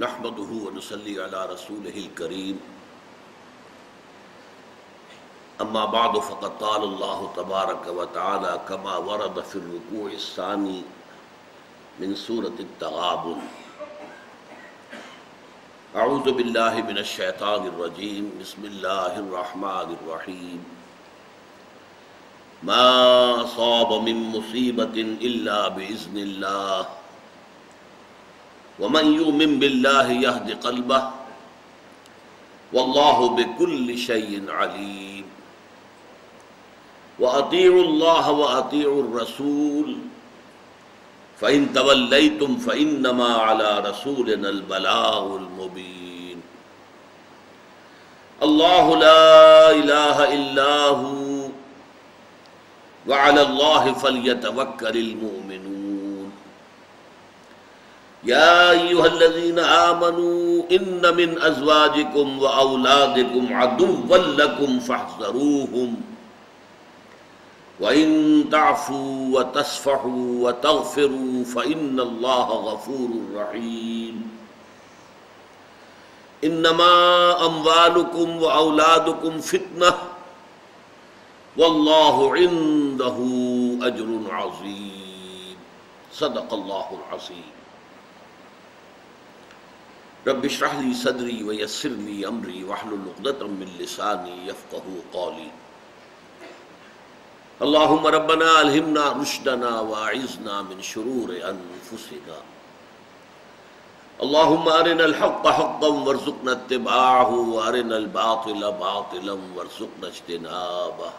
نحمده ونصلي على رسوله الكريم اما بعد فقد قال الله تبارك وتعالى كما ورد في الركوع الثاني من سورة التغابن اعوذ بالله من الشيطان الرجيم بسم الله الرحمن الرحيم ما أصاب من مصيبة إلا بإذن الله ومن يؤمن بالله يهد قلبه والله بكل شيء عليم وأطيعوا الله وأطيعوا الرسول فإن توليتم فإنما على رسولنا البلاغ المبين الله لا إله إلا هو وعلى الله فليتوكل المؤمنون يا أيها الذين آمنوا إن من أزواجكم وأولادكم عدوا لكم فاحذروهم وإن تعفوا وتصفحوا وتغفروا فإن الله غفور رحيم إنما أموالكم وأولادكم فتنة والله عنده أجر عظيم صدق الله العظيم رب اشرح لي صدري ويسر لي امري واحلل عقدة من لساني يفقهوا قولي اللهم ربنا الهمنا رشدنا واعذنا من شرور انفسنا اللهم ارنا الحق حقا وارزقنا اتباعه وارنا الباطل باطلا وارزقنا اجتنابه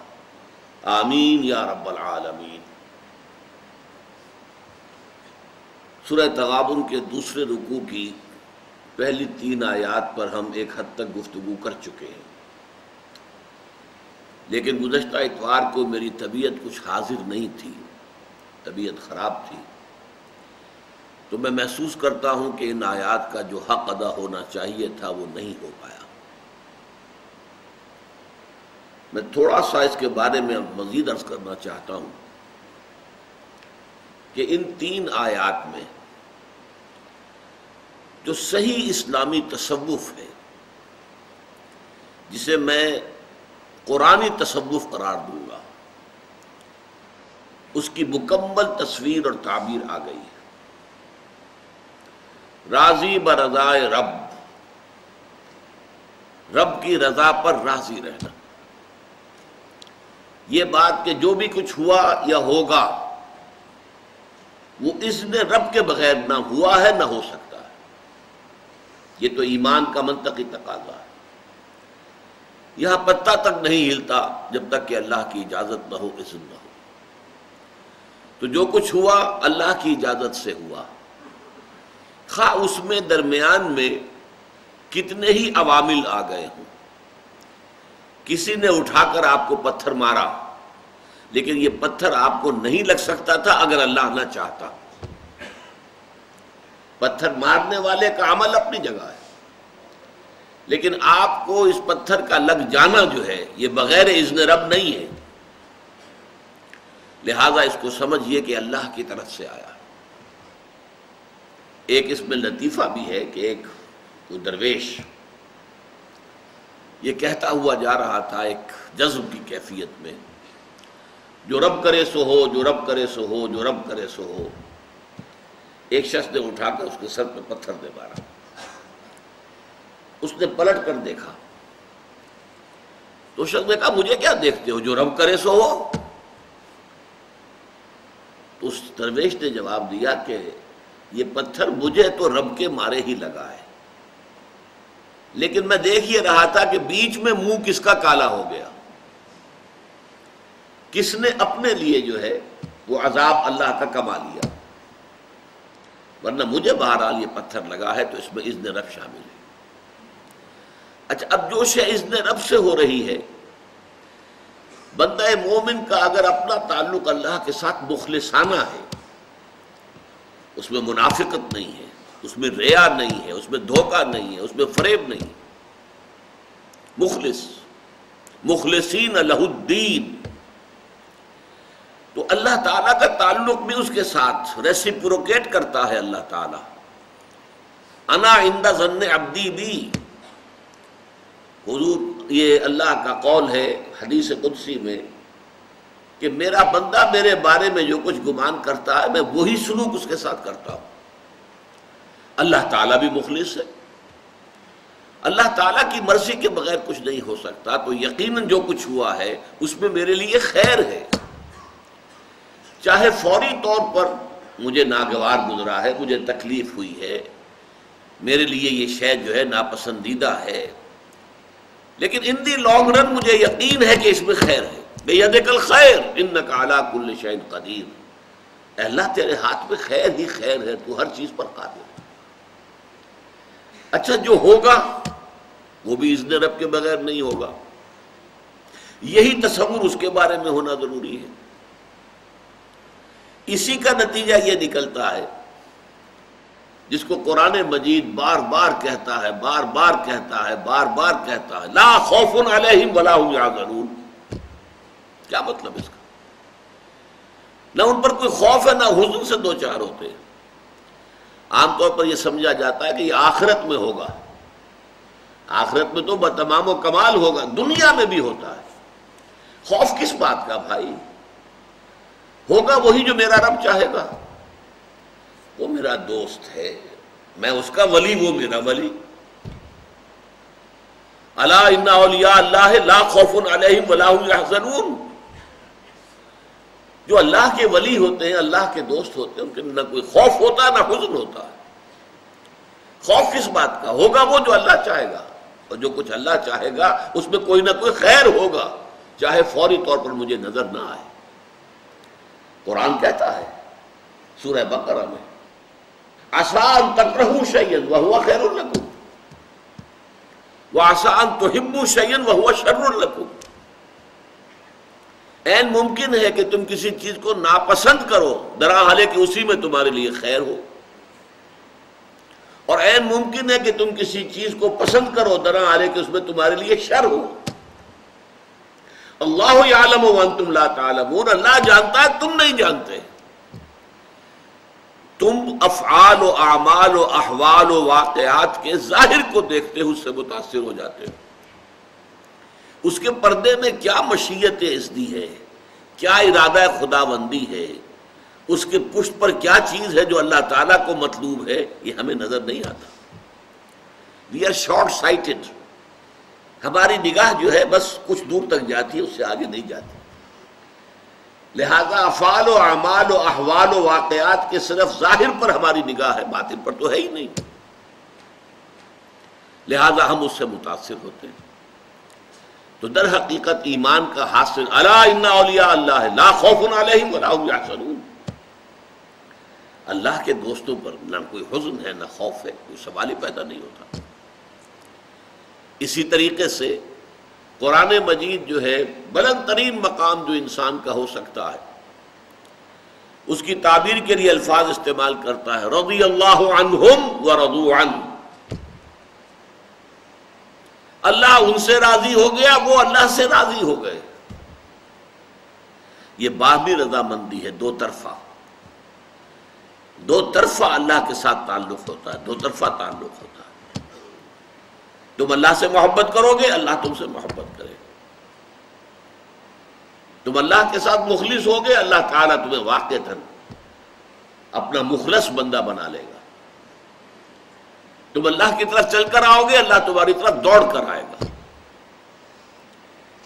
آمین یا رب العالمین۔ سورہ تغابن کے دوسرے رکوع کی پہلی 3 آیات پر ہم ایک حد تک گفتگو کر چکے ہیں، لیکن گزشتہ اتوار کو میری طبیعت کچھ حاضر نہیں تھی، طبیعت خراب تھی، تو میں محسوس کرتا ہوں کہ ان آیات کا جو حق ادا ہونا چاہیے تھا وہ نہیں ہو پایا۔ میں تھوڑا سا اس کے بارے میں مزید عرض کرنا چاہتا ہوں کہ ان 3 آیات میں جو صحیح اسلامی تصوف ہے، جسے میں قرآنی تصوف قرار دوں گا، اس کی مکمل تصویر اور تعبیر آ گئی ہے۔ راضی برضائے رب، رب کی رضا پر راضی رہنا، یہ بات کہ جو بھی کچھ ہوا یا ہوگا وہ اذن رب کے بغیر نہ ہوا ہے نہ ہو سکتا ہے، یہ تو ایمان کا منطقی تقاضا ہے۔ یہاں پتہ تک نہیں ہلتا جب تک کہ اللہ کی اجازت نہ ہو، اذن نہ ہو۔ تو جو کچھ ہوا اللہ کی اجازت سے ہوا، خواہ اس میں درمیان میں کتنے ہی عوامل آ گئے ہوں۔ کسی نے اٹھا کر آپ کو پتھر مارا، لیکن یہ پتھر آپ کو نہیں لگ سکتا تھا اگر اللہ نہ چاہتا۔ پتھر مارنے والے کا عمل اپنی جگہ ہے، لیکن آپ کو اس پتھر کا لگ جانا جو ہے یہ بغیر اذن رب نہیں ہے، لہذا اس کو سمجھیے کہ اللہ کی طرف سے آیا۔ ایک اس میں لطیفہ بھی ہے کہ ایک کوئی درویش یہ کہتا ہوا جا رہا تھا ایک جذب کی کیفیت میں، جو رب کرے سو ہو، جو رب کرے سو ہو، جو رب کرے سو ہو۔ ایک شخص نے اٹھا کر اس کے سر پہ پتھر دے مارا، اس نے پلٹ کر دیکھا تو شخص نے کہا مجھے کیا دیکھتے ہو، جو رب کرے سو ہو۔ تو اس درویش نے جواب دیا کہ یہ پتھر مجھے تو رب کے مارے ہی لگا ہے، لیکن میں دیکھ یہ رہا تھا کہ بیچ میں منہ کس کا کالا ہو گیا، کس نے اپنے لیے جو ہے وہ عذاب اللہ کا کما لیا، ورنہ مجھے بہرحال یہ پتھر لگا ہے تو اس میں اذن رب شامل ہے۔ اچھا، اب جو شے اذن رب سے ہو رہی ہے، بندہ مومن کا اگر اپنا تعلق اللہ کے ساتھ مخلصانہ ہے، اس میں منافقت نہیں ہے، اس میں ریا نہیں ہے، اس میں دھوکہ نہیں ہے، اس میں فریب نہیں، مخلص مخلصین لہ الدین، تو اللہ تعالیٰ کا تعلق بھی اس کے ساتھ ریسیپروکیٹ کرتا ہے۔ اللہ تعالیٰ انا عند ظن عبدی بی، حضور یہ اللہ کا قول ہے حدیث قدسی میں کہ میرا بندہ میرے بارے میں جو کچھ گمان کرتا ہے میں وہی سلوک اس کے ساتھ کرتا ہوں۔ اللہ تعالیٰ بھی مخلص ہے، اللہ تعالیٰ کی مرضی کے بغیر کچھ نہیں ہو سکتا، تو یقیناً جو کچھ ہوا ہے اس میں میرے لیے خیر ہے، چاہے فوری طور پر مجھے ناگوار گزرا ہے، مجھے تکلیف ہوئی ہے، میرے لیے یہ شے جو ہے ناپسندیدہ ہے، لیکن ان دی لانگ رن مجھے یقین ہے کہ اس میں خیر ہے۔ بیدک الخیر انک علی کل شیء قدیر، اے اللہ تیرے ہاتھ میں خیر ہی خیر ہے، تو ہر چیز پر قادر ہے۔ اچھا جو ہوگا وہ بھی اذن رب کے بغیر نہیں ہوگا، یہی تصور اس کے بارے میں ہونا ضروری ہے۔ اسی کا نتیجہ یہ نکلتا ہے جس کو قرآن مجید بار بار کہتا ہے، بار بار کہتا ہے، بار بار کہتا ہے، لا خوف علیہم ولا هم یحزنون۔ کیا مطلب اس کا؟ نہ ان پر کوئی خوف ہے نہ حزن سے دو چار ہوتے ہیں۔ عام طور پر یہ سمجھا جاتا ہے کہ یہ آخرت میں ہوگا، آخرت میں تو بتمام و کمال ہوگا، دنیا میں بھی ہوتا ہے۔ خوف کس بات کا بھائی؟ ہوگا وہی جو میرا رب چاہے گا، وہ میرا دوست ہے، میں اس کا ولی، وہ میرا ولی۔ الا ان اولیاء اللہ لا خوف علیہم ولا هم یحزنون، جو اللہ کے ولی ہوتے ہیں، اللہ کے دوست ہوتے ہیں، ان کے نہ کوئی خوف ہوتا ہے نہ حزن ہوتا ہے۔ خوف کس بات کا؟ ہوگا وہ جو اللہ چاہے گا، اور جو کچھ اللہ چاہے گا اس میں کوئی نہ کوئی خیر ہوگا، چاہے فوری طور پر مجھے نظر نہ آئے۔ قرآن کہتا ہے سورہ بقرہ میں عسیٰ ان تکرہوا شیئا وہو خیر لکم وعسیٰ ان تحبوا شیئا وہو شر لکم، عین ممکن ہے کہ تم کسی چیز کو ناپسند کرو درحالے کہ اسی میں تمہارے لیے خیر ہو، اور عین ممکن ہے کہ تم کسی چیز کو پسند کرو درحالے کہ اس میں تمہارے لیے شر ہو۔ اللہ یعلم وانتم لا تعلمون، اللہ جانتا ہے تم نہیں جانتے۔ تم افعال و اعمال و احوال و واقعات کے ظاہر کو دیکھتے ہو، اس سے متاثر ہو جاتے ہو، اس کے پردے میں کیا مشیت اذنی ہے، کیا ارادہ خداوندی ہے، اس کے پشت پر کیا چیز ہے جو اللہ تعالیٰ کو مطلوب ہے، یہ ہمیں نظر نہیں آتا۔ وی آر شارٹ سائٹڈ، ہماری نگاہ جو ہے بس کچھ دور تک جاتی ہے، اس سے آگے نہیں جاتی۔ لہذا افعال و اعمال و احوال و واقعات کے صرف ظاہر پر ہماری نگاہ ہے، باطن پر تو ہے ہی نہیں، لہذا ہم اس سے متاثر ہوتے ہیں۔ تو در حقیقت ایمان کا حاصل الا ان اولیاء اللہ لا خوف علیہم ولا هم یحزنون، اللہ کے دوستوں پر نہ کوئی حزن ہے نہ خوف ہے، کوئی سوال ہی پیدا نہیں ہوتا۔ اسی طریقے سے قرآن مجید جو ہے بلند ترین مقام جو انسان کا ہو سکتا ہے، اس کی تعبیر کے لیے الفاظ استعمال کرتا ہے رضی اللہ عنہم ورضوا عنہ، اللہ ان سے راضی ہو گیا، وہ اللہ سے راضی ہو گئے۔ یہ باہمی رضامندی ہے، دو طرفہ، دو طرفہ اللہ کے ساتھ تعلق ہوتا ہے، دو طرفہ تعلق ہوتا ہے۔ تم اللہ سے محبت کرو گے، اللہ تم سے محبت کرے گا۔ تم اللہ کے ساتھ مخلص ہوگے، اللہ تعالیٰ تمہیں واقعتاً اپنا مخلص بندہ بنا لے گا۔ تم اللہ کی طرف چل کر آؤ گے، اللہ تمہاری طرف دوڑ کر آئے گا۔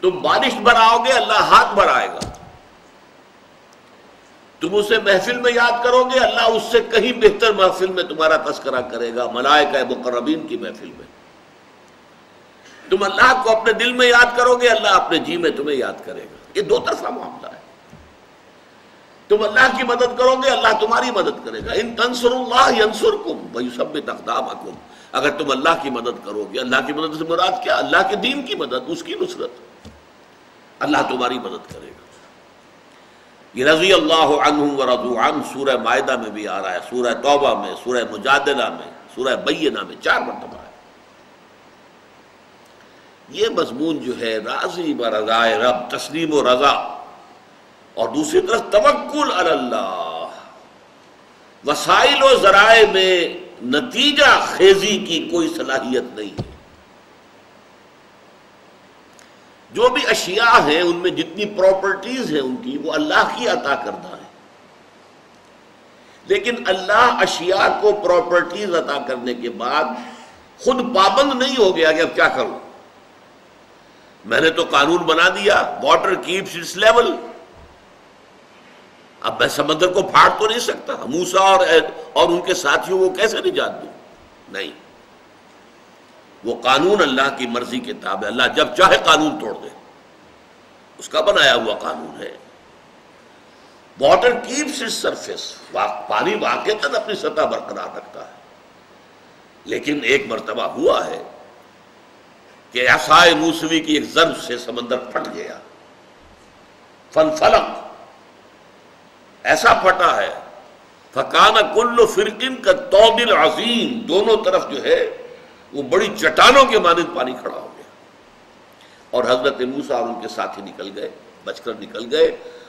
تم بارش برآؤ گے، اللہ ہاتھ برائے گا۔ تم اسے محفل میں یاد کرو گے، اللہ اس سے کہیں بہتر محفل میں تمہارا تذکرہ کرے گا، ملائکہ مقربین کی محفل میں۔ تم اللہ کو اپنے دل میں یاد کرو گے، اللہ اپنے جی میں تمہیں یاد کرے گا۔ یہ دو طرفہ معاملہ ہے۔ تم اللہ کی مدد کرو گے، اللہ تمہاری مدد کرے گا۔ ان تنصروا اللہ ینصرکم ویثبت اقدامکم، اگر تم اللہ کی مدد کرو گے، اللہ کی مدد سے مراد کیا؟ اللہ کے دین کی مدد، اس کی نصرت، اللہ تمہاری مدد کرے گا۔ یہ رضی اللہ عنہم ورضوا عنہ سورہ مائدہ میں بھی آ رہا ہے، سورہ توبہ میں، سورہ مجادلہ میں، سورہ بینہ میں 4 مرتبہ ہے۔ یہ مضمون جو ہے راضی برضائے رب، تسلیم و رضا، اور دوسری طرف توکل علی اللہ، وسائل و ذرائع میں نتیجہ خیزی کی کوئی صلاحیت نہیں ہے۔ جو بھی اشیاء ہیں ان میں جتنی پراپرٹیز ہیں ان کی، وہ اللہ کی عطا کردہ ہے، لیکن اللہ اشیاء کو پراپرٹیز عطا کرنے کے بعد خود پابند نہیں ہو گیا کہ اب کیا کروں، میں نے تو قانون بنا دیا، واٹر کیپس اٹس لیول، اب میں سمندر کو پھاڑ تو نہیں سکتا، موسیٰ اور ان کے ساتھیوں کو کیسے نجات دوں؟ نہیں، وہ قانون اللہ کی مرضی کے تابع، اللہ جب چاہے قانون توڑ دے، اس کا بنایا ہوا قانون ہے۔ واٹر کیپس اٹس سرفیس، پانی واقعتاً اپنی سطح برقرار رکھتا ہے، لیکن ایک مرتبہ ہوا ہے کہ عصائے موسوی کی ایک ضرب سے سمندر پھٹ گیا، فنفلق، ایسا پھٹا ہے، فکان کل فرقن کالطود العظیم، دونوں طرف جو ہے وہ بڑی چٹانوں کے مانند پانی کھڑا ہو گیا، اور حضرت موسیٰ اور ان کے ساتھی نکل گئے، بچ کر نکل گئے،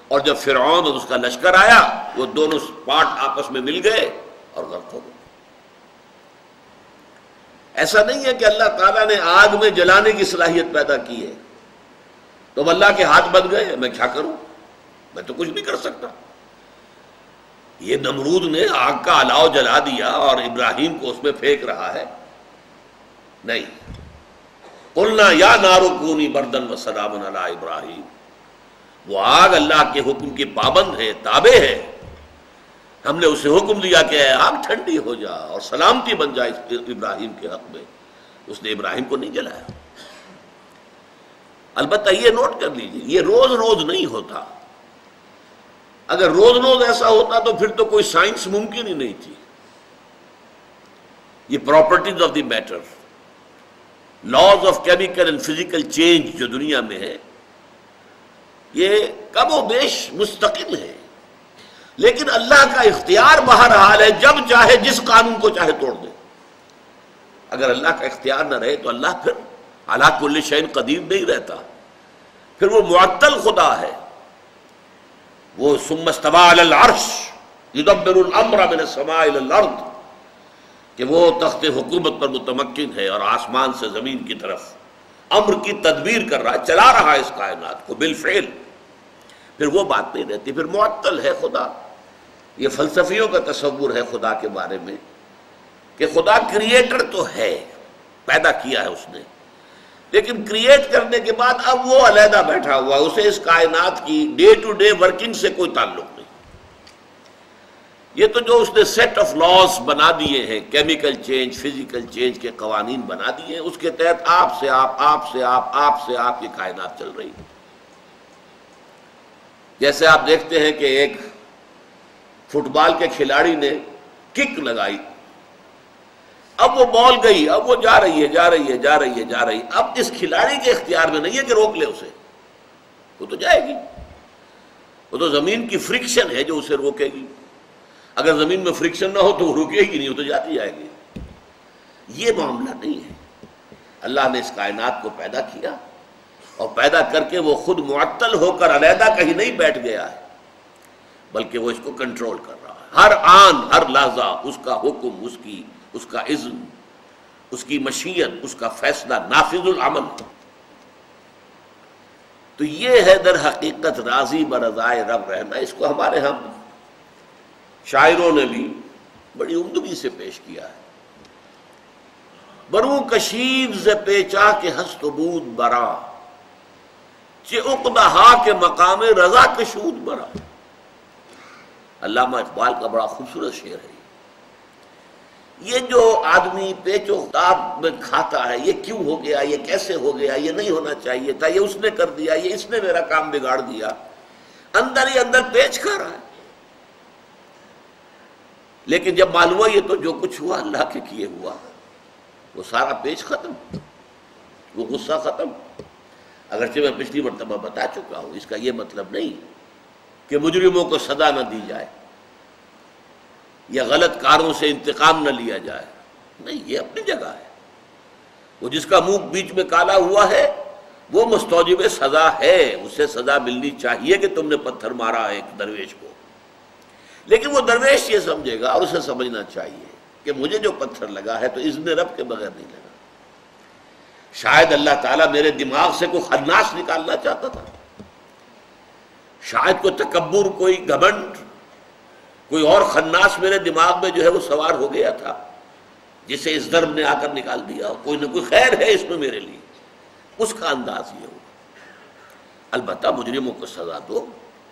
اور جب فرعون اور اس کا لشکر آیا وہ دونوں پارٹ آپس میں مل گئے اور غرق ہو گئے۔ ایسا نہیں ہے کہ اللہ تعالیٰ نے آگ میں جلانے کی صلاحیت پیدا کی ہے تو اب اللہ کے ہاتھ بن گئے، میں کیا کروں، میں تو کچھ نہیں کر سکتا۔ یہ نمرود نے آگ کا الاؤ جلا دیا اور ابراہیم کو اس میں پھینک رہا ہے، نہیں، قلنا یا نار کونی بردن وسلاما علی ابراہیم، وہ آگ اللہ کے حکم کی پابند ہے، تابع ہے، ہم نے اسے حکم دیا کہ اے آگ ٹھنڈی ہو جا اور سلامتی بن جائے ابراہیم کے حق میں، اس نے ابراہیم کو نہیں جلایا۔ البتہ یہ نوٹ کر لیجیے، یہ روز روز نہیں ہوتا، اگر روز روز ایسا ہوتا تو پھر تو کوئی سائنس ممکن ہی نہیں تھی۔ یہ properties of the matter, laws of chemical and physical change جو دنیا میں ہے، یہ کم و بیش مستقل ہے، لیکن اللہ کا اختیار بہرحال ہے، جب چاہے جس قانون کو چاہے توڑ دے۔ اگر اللہ کا اختیار نہ رہے تو اللہ پھر علی کل شیء قدیر نہیں رہتا، پھر وہ معطل خدا ہے۔ وہ ثم استوى علی العرش یدبر الامر من السماء الی الارض، کہ وہ تخت حکومت پر متمکن ہے اور آسمان سے زمین کی طرف امر کی تدبیر کر رہا ہے، چلا رہا ہے اس کائنات کو بالفعل، پھر وہ بات نہیں رہتی، پھر معطل ہے خدا۔ یہ فلسفیوں کا تصور ہے خدا کے بارے میں کہ خدا کریٹر تو ہے، پیدا کیا ہے اس نے، لیکن کریٹ کرنے کے بعد اب وہ علیحدہ بیٹھا ہوا ہے، اسے اس کائنات کی ڈے ٹو ڈے ورکنگ سے کوئی تعلق نہیں۔ یہ تو جو اس نے سیٹ آف لاز بنا دیے ہیں، کیمیکل چینج، فزیکل چینج کے قوانین بنا دیے ہیں، اس کے تحت آپ سے آپ یہ کائنات چل رہی ہے۔ جیسے آپ دیکھتے ہیں کہ ایک فٹ بال کے کھلاڑی نے کک لگائی، اب وہ بال گئی، اب وہ جا رہی ہے، اب اس کھلاڑی کے اختیار میں نہیں ہے کہ روک لے اسے، وہ تو جائے گی، وہ تو زمین کی فرکشن ہے جو اسے روکے گی، اگر زمین میں فرکشن نہ ہو تو وہ رکے گی نہیں، وہ تو جاتی جائے گی۔ یہ معاملہ نہیں ہے، اللہ نے اس کائنات کو پیدا کیا اور پیدا کر کے وہ خود معطل ہو کر علیحدہ کہیں نہیں بیٹھ گیا ہے، بلکہ وہ اس کو کنٹرول کر رہا ہے، ہر آن ہر لحظہ اس کا حکم، اس کا اذن، اس کی مشیت، اس کا فیصلہ نافذ العمل۔ تو یہ ہے در حقیقت راضی برضائے رب رہنا۔ اس کو ہمارے ہم شاعروں نے بھی بڑی عمدگی سے پیش کیا ہے۔ برو کشید ز پیچا کے ہست و بود برا، چہ عقدہا کے مقام رضا کشود برا۔ علامہ اقبال کا بڑا خوبصورت شعر ہے۔ یہ جو آدمی پیچ و تاب میں کھاتا ہے، یہ کیوں ہو گیا، یہ کیسے ہو گیا، یہ نہیں ہونا چاہیے تھا، یہ اس نے کر دیا، یہ اس نے میرا کام بگاڑ دیا، اندر ہی اندر پیچ کھا رہا ہے، لیکن جب معلوم ہوا یہ تو جو کچھ ہوا اللہ کے کیے ہوا، وہ سارا پیچ ختم، وہ غصہ ختم۔ اگرچہ میں پچھلی مرتبہ بتا چکا ہوں، اس کا یہ مطلب نہیں کہ مجرموں کو سزا نہ دی جائے یا غلط کاروں سے انتقام نہ لیا جائے، نہیں، یہ اپنی جگہ ہے۔ وہ جس کا منہ بیچ میں کالا ہوا ہے وہ مستوجب سزا ہے، اسے سزا ملنی چاہیے کہ تم نے پتھر مارا ایک درویش کو، لیکن وہ درویش یہ سمجھے گا اور اسے سمجھنا چاہیے کہ مجھے جو پتھر لگا ہے تو اذن رب کے بغیر نہیں لگا. شاید اللہ تعالیٰ میرے دماغ سے کوئی خناس نکالنا چاہتا تھا، شاید کوئی تکبر، کوئی گھمنڈ، کوئی اور خناس میرے دماغ میں جو ہے وہ سوار ہو گیا تھا، جسے اس ضرب نے آ کر نکال دیا. کوئی نہ کوئی خیر ہے اس میں میرے لیے، اس کا انداز یہ ہوگا. البتہ مجرموں کو سزا دو،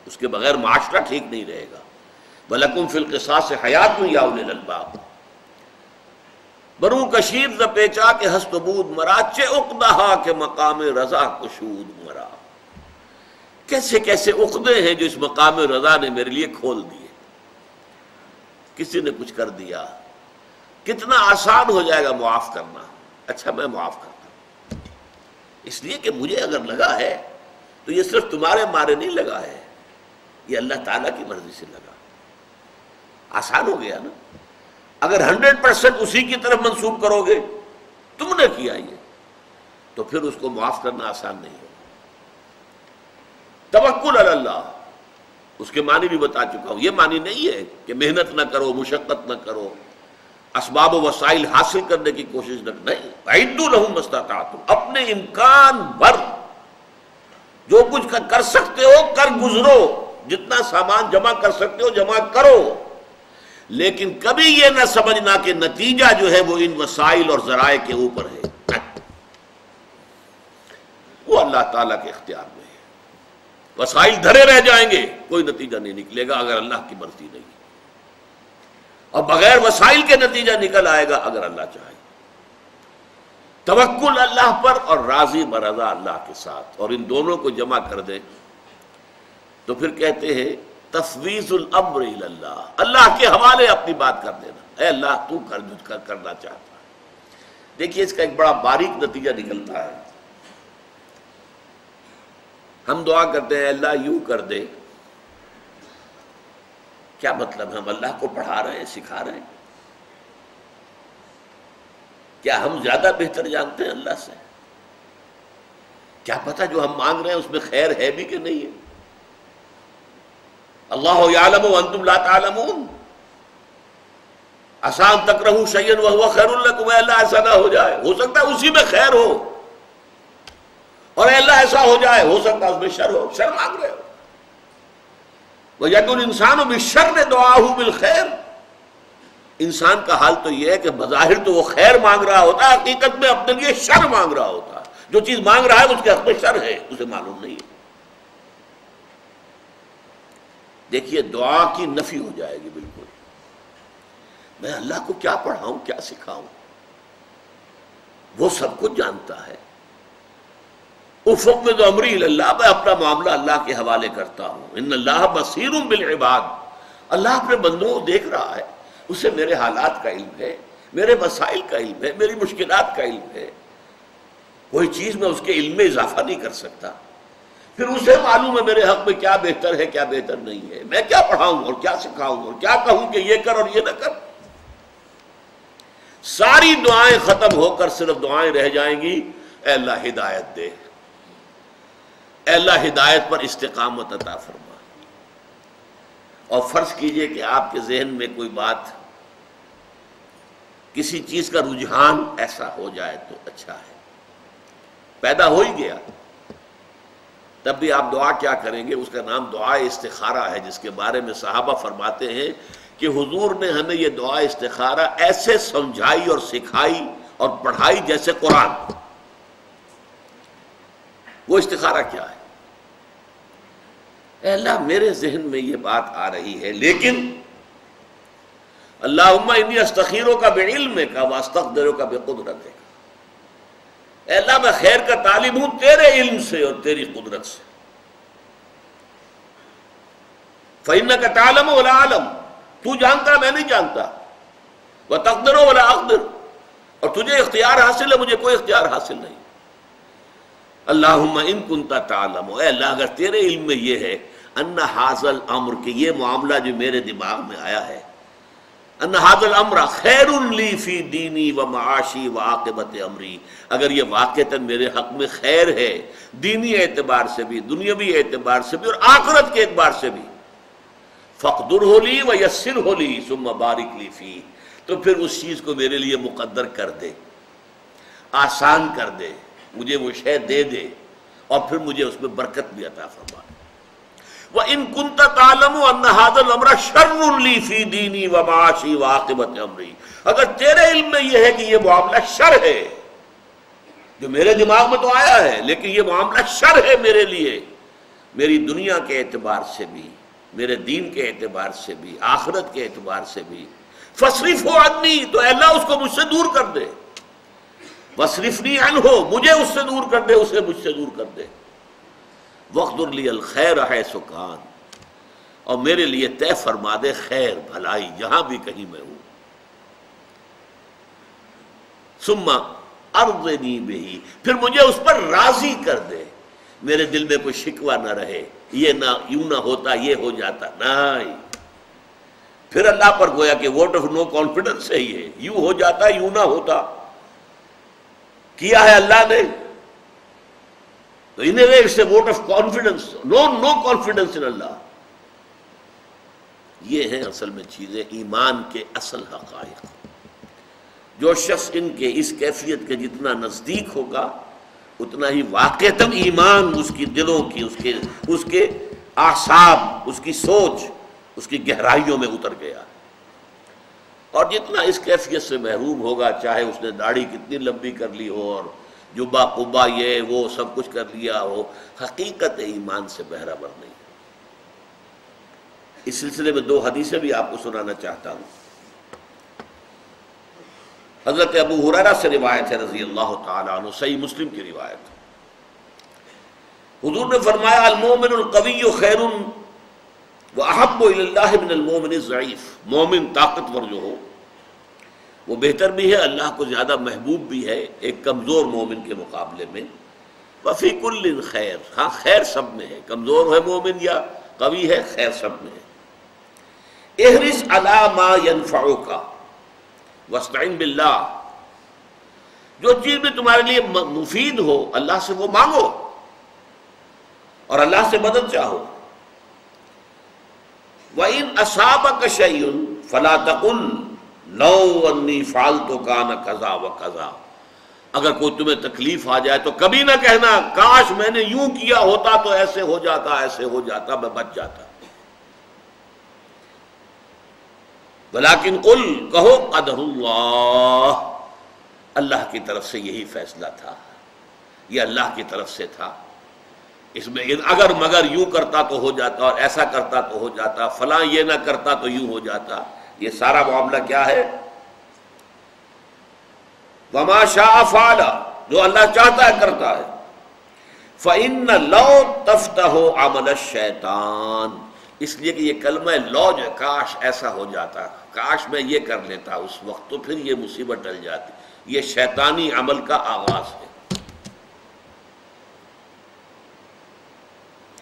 اس کے بغیر معاشرہ ٹھیک نہیں رہے گا. وَلَكُمْ فِي الْقِصَاصِ حَيَاتٌ يَا أُولِي الْأَلْبَابِ. برو کشیر ز پیچا کے ہست بود مرا، چے عقدہا کے مقام رضا کشود مرا. کیسے کیسے عقدے ہیں جو اس مقام رضا نے میرے لیے کھول دیے. کسی نے کچھ کر دیا، کتنا آسان ہو جائے گا معاف کرنا. اچھا میں معاف کرتا ہوں، اس لیے کہ مجھے اگر لگا ہے تو یہ صرف تمہارے مارے نہیں لگا ہے، یہ اللہ تعالیٰ کی مرضی سے لگا. آسان ہو گیا نا. اگر 100% اسی کی طرف منسوب کرو گے تم نے کیا یہ، تو پھر اس کو معاف کرنا آسان نہیں ہوگا. توکل علی اللہ، اس کے معنی بھی بتا چکا ہوں. یہ معنی نہیں ہے کہ محنت نہ کرو، مشقت نہ کرو، اسباب و وسائل حاصل کرنے کی کوشش نہ. نہیں، اعدوا لهم ما استطعتم، اپنے امکان بھر جو کچھ کر سکتے ہو کر گزرو، جتنا سامان جمع کر سکتے ہو جمع کرو، لیکن کبھی یہ نہ سمجھنا کہ نتیجہ جو ہے وہ ان وسائل اور ذرائع کے اوپر ہے. وہ اللہ تعالیٰ کے اختیار میں ہے. وسائل دھرے رہ جائیں گے، کوئی نتیجہ نہیں نکلے گا اگر اللہ کی مرضی نہیں، اور بغیر وسائل کے نتیجہ نکل آئے گا اگر اللہ چاہے. توکل اللہ پر اور راضی برضا اللہ کے ساتھ، اور ان دونوں کو جمع کر دیں تو پھر کہتے ہیں تفویض الامر الی اللہ، اللہ کے حوالے اپنی بات کر دینا. اے اللہ تو کرنا چاہتا ہے. دیکھیے اس کا ایک بڑا باریک نتیجہ نکلتا ہے. ہم دعا کرتے ہیں اللہ یوں کر دے، کیا مطلب؟ ہم اللہ کو پڑھا رہے ہیں، سکھا رہے ہیں؟ کیا ہم زیادہ بہتر جانتے ہیں اللہ سے؟ کیا پتہ جو ہم مانگ رہے ہیں اس میں خیر ہے بھی کہ نہیں ہے؟ اللہ یعلم وانتم لا تعلمون. آسان تکرہوا شیئا وہو خیر لکم، اے اللہ ایسا نہ ہو جائے، ہو سکتا ہے اسی میں خیر ہو، اور اے اللہ ایسا ہو جائے، ہو سکتا ہے اس میں شر ہو. شر مانگ رہے ہو. وَيَدْعُ الْإِنسَانُ بِالشَّرِّ دُعَاءُهُ بِالْخَيْرِ. انسان کا حال تو یہ ہے کہ بظاہر تو وہ خیر مانگ رہا ہوتا ہے، حقیقت میں اپنے لیے شر مانگ رہا ہوتا ہے. جو چیز مانگ رہا ہے اس کے حق میں شر ہے، اسے معلوم نہیں ہے. دیکھیے دعا کی نفی ہو جائے گی بالکل. میں اللہ کو کیا پڑھاؤں، کیا سکھاؤں؟ وہ سب کچھ جانتا ہے. افوض امری الی اللہ، میں اپنا معاملہ اللہ کے حوالے کرتا ہوں. ان اللہ بصیر بالعباد، اللہ اپنے بندوں کو دیکھ رہا ہے، اسے میرے حالات کا علم ہے، میرے مسائل کا علم ہے، میری مشکلات کا علم ہے. کوئی چیز میں اس کے علم میں اضافہ نہیں کر سکتا. پھر اسے معلوم ہے میرے حق میں کیا بہتر ہے کیا بہتر نہیں ہے. میں کیا پڑھاؤں اور کیا سکھاؤں اور کیا کہوں کہ یہ کر اور یہ نہ کر. ساری دعائیں ختم ہو کر صرف دعائیں رہ جائیں گی اے اللہ ہدایت دے، اے اللہ ہدایت پر استقامت عطا فرما. اور فرض کیجئے کہ آپ کے ذہن میں کوئی بات، کسی چیز کا رجحان ایسا ہو جائے تو اچھا ہے، پیدا ہو ہی گیا، تب بھی آپ دعا کیا کریں گے؟ اس کا نام دعا استخارہ ہے، جس کے بارے میں صحابہ فرماتے ہیں کہ حضور نے ہمیں یہ دعا استخارہ ایسے سمجھائی اور سکھائی اور پڑھائی جیسے قرآن. وہ استخارہ کیا ہے؟ اے اللہ میرے ذہن میں یہ بات آ رہی ہے، لیکن اللہم انی استخیرک بعلمک واستقدرک بقدرتک. اے اللہ میں خیر کا طالب ہوں تیرے علم سے اور تیری قدرت سے. فإنک تعلم ولا اعلم، تو جانتا میں نہیں جانتا. وتقدر ولا اقدر، اور تجھے اختیار حاصل ہے مجھے کوئی اختیار حاصل نہیں. اللہم ان کنت تعلم، اے اللہ اگر تیرے علم میں یہ ہے ان ھذا الامر، کہ یہ معاملہ جو میرے دماغ میں آیا ہے، ان ھذا الامر خیر لی فی دینی و معاشی و عاقبت امری، اگر یہ واقعتاً میرے حق میں خیر ہے دینی اعتبار سے بھی، دنیاوی اعتبار سے بھی اور آخرت کے اعتبار سے بھی، فاقدرہ لی و یسرہ لی ثم بارک لی فیہ، تو پھر اس چیز کو میرے لیے مقدر کر دے، آسان کر دے، مجھے وہ شے دے دے، اور پھر مجھے اس میں برکت بھی عطا فرما دے۔ وَإِن كُنتَ تَعْلَمُ أَنَّ هَذَا الْأَمْرَ شَرٌّ لِّي فِي دِينِي وَمَعَاشِي وَعَاقِبَةِ أَمْرِي، اگر تیرے علم میں یہ ہے کہ یہ معاملہ شر ہے، جو میرے دماغ میں تو آیا ہے لیکن یہ معاملہ شر ہے میرے لیے، میری دنیا کے اعتبار سے بھی، میرے دین کے اعتبار سے بھی، آخرت کے اعتبار سے بھی، فَاصْرِفْهُ عَنِّي، تو اے اللہ اس کو مجھ سے دور کر دے، وَاصْرِفْنِي عَنْهُ، مجھے اس سے دور کر دے، اسے مجھ سے دور کر دے، وَاقْدُرْ لِي الْخَيْرَ حَيْثُ كَانَ، اور میرے لیے طے فرما دے خیر بھلائی جہاں بھی کہیں میں ہوں، ثُمَّ أَرْضِنِي بِهِ، پھر مجھے اس پر راضی کر دے، میرے دل میں کوئی شکوہ نہ رہے، یہ نہ یوں نہ ہوتا یہ ہو جاتا، نہیں، پھر اللہ پر گویا کہ ووٹ آف نو کانفیڈنس ہے، یہ یوں ہو جاتا یوں نہ ہوتا، کیا ہے اللہ نے تو in a way it's a vote of confidence, no confidence in Allah. یہ ہیں اصل میں چیزیں ایمان کے اصل حقائق۔ جو شخص ان کے اس کیفیت کے جتنا نزدیک ہوگا اتنا ہی واقعتاً ایمان اس کی دلوں کی، اس کے اعصاب، اس کی سوچ، اس کی گہرائیوں میں اتر گیا، اور جتنا اس کیفیت سے محروم ہوگا، چاہے اس نے داڑھی کتنی لمبی کر لی ہو اور جبہ قبا یہ وہ سب کچھ کر لیا ہو، حقیقت ایمان سے بہرہ بر نہیں۔ اس سلسلے میں 2 حدیثیں بھی آپ کو سنانا چاہتا ہوں۔ حضرت ابو ہریرہ سے روایت ہے رضی اللہ تعالیٰ عنہ، صحیح مسلم کی روایت، حضور نے فرمایا المؤمن القوی خیر واحب الی اللہ من المؤمن الضعیف، مومن طاقتور جو ہو وہ بہتر بھی ہے، اللہ کو زیادہ محبوب بھی ہے ایک کمزور مومن کے مقابلے میں۔ وفی کل خیر، ہاں خیر سب میں ہے، کمزور ہے مومن یا قوی ہے، خیر سب میں ہے۔ احرص علی ما ینفعک واستعن باللہ، جو چیز بھی تمہارے لیے مفید ہو اللہ سے وہ مانگو اور اللہ سے مدد چاہو۔ وَإِنْ أَصَابَكَ شَيْءٌ فَلَا تَقُلْ لَوْ أَنِّي فَعَلْتُ كَانَ كَذَا وَكَذَا، اگر کوئی تمہیں تکلیف آ جائے تو کبھی نہ کہنا کاش میں نے یوں کیا ہوتا تو ایسے ہو جاتا، ایسے ہو جاتا، میں بچ جاتا۔ ولیکن قل، کہو قدر اللہ، اللہ کی طرف سے یہی فیصلہ تھا، یہ اللہ کی طرف سے تھا، اس میں اگر مگر یوں کرتا تو ہو جاتا اور ایسا کرتا تو ہو جاتا، فلاں یہ نہ کرتا تو یوں ہو جاتا، یہ سارا معاملہ کیا ہے؟ وما شاء فعل، جو اللہ چاہتا ہے کرتا ہے۔ فإن لو تفتح عمل الشیطان، اس لیے کہ یہ کلمہ لو جو کاش ایسا ہو جاتا، کاش میں یہ کر لیتا اس وقت، تو پھر یہ مصیبت ٹل جاتی، یہ شیطانی عمل کا آغاز ہے۔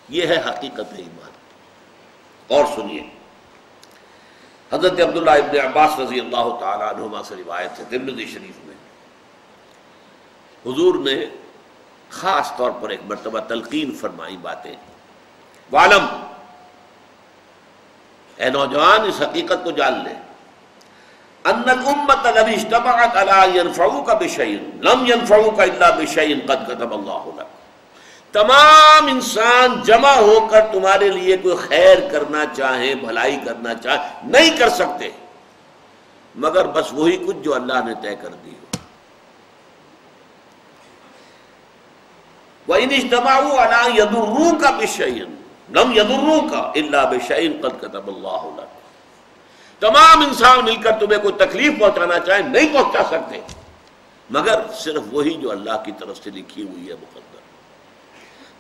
یہ ہے حقیقت ایمان۔ اور سنیے، حضرت عبداللہ ابن عباس رضی اللہ تعالیٰ عنہما سے روایت ہے ترمذی شریف میں، حضور نے خاص طور پر ایک مرتبہ تلقین فرمائی باتیں، وعلم، اے نوجوان اس حقیقت کو جان لے، ان الامت الذی اجتمعت علی ینفعوک بشیء لم ینفعوک الا بشیء قد کتب اللہ لک، تمام انسان جمع ہو کر تمہارے لیے کوئی خیر کرنا چاہیں، بھلائی کرنا چاہیں، نہیں کر سکتے مگر بس وہی کچھ جو اللہ نے طے کر دی ہو۔ وَإِنِ اجْتَمَعُوا عَلَىٰ يَضُرُّوكَ بِشَيْءٍ لَمْ يَضُرُّوكَ إِلَّا بِشَيْءٍ قَدْ كَتَبَ اللَّهُ لَكَ، تمام انسان مل کر تمہیں کوئی تکلیف پہنچانا چاہیں نہیں پہنچا سکتے مگر صرف وہی جو اللہ کی طرف سے لکھی ہوئی ہے مقدر۔